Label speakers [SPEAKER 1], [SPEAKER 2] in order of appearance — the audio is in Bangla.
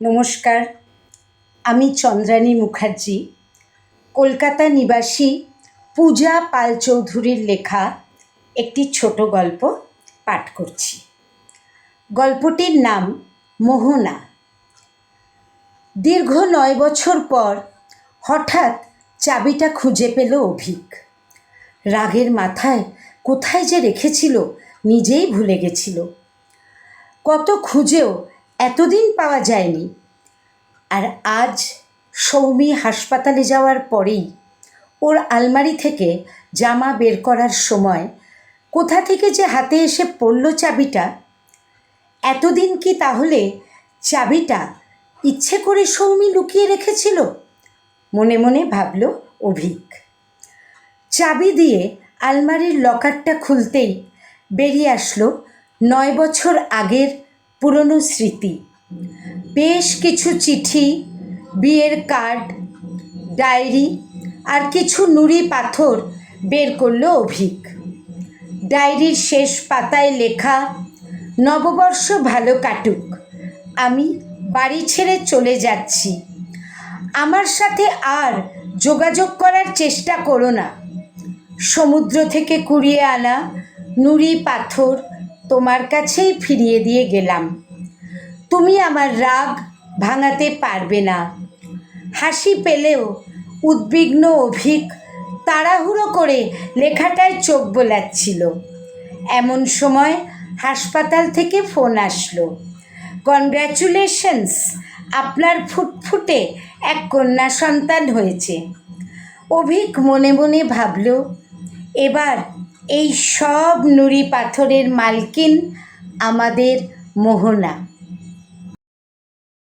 [SPEAKER 1] নমস্কার, আমি চন্দ্রানী মুখার্জি, কলকাতা নিবাসী পূজা পাল চৌধুরীর লেখা একটি ছোট গল্প পাঠ করছি। গল্পটির নাম মোহনা। দীর্ঘ 9 বছর পর হঠাৎ চাবিটা খুঁজে পেল অভিক। রাগের মাথায় কোথায় যে রেখেছিল নিজেই ভুলে গেছিল। কত খুঁজেও এতদিন পাওয়া যায়নি। আর আজ সৌমি হাসপাতালে যাওয়ার পরেই ওর আলমারি থেকে জামা বের করার সময় কোথা থেকে যে হাতে এসে পড়ল চাবিটা। এতদিন কি তাহলে চাবিটা ইচ্ছে করে সৌমি লুকিয়ে রেখেছিল? মনে মনে ভাবল অভিক। চাবি দিয়ে আলমারির লকারটা খুলতেই বেরিয়ে আসলো 9 বছর আগের পুরনো স্মৃতি। বেশ কিছু চিঠি, বিয়ের কার্ড, ডায়েরি আর কিছু নুড়ি পাথর বের করলো অভিক। ডায়েরির শেষ পাতায় লেখা, নববর্ষ ভালো কাটুক, আমি বাড়ি ছেড়ে চলে যাচ্ছি। আমার সাথে আর যোগাযোগ করার চেষ্টা করো না। সমুদ্র থেকে কুড়িয়ে আনা নুড়ি পাথর তোমার কাছেই ফিরিয়ে দিয়ে গেলাম। তুমি আমার রাগ ভাঙাতে পারবে না। হাসি পেলেও উদ্বিগ্ন অভিক তাড়াহুড়ো করে লেখাটায় চোখ বোলাচ্ছিল। এমন সময় হাসপাতাল থেকে ফোন আসলো। কনগ্র্যাচুলেশনস, আপনার ফুটফুটে এক কন্যা সন্তান হয়েছে। অভিক মনে মনে ভাবল, এবার এই সব নুড়ি পাথরের মালকিন আমাদের মোহনা।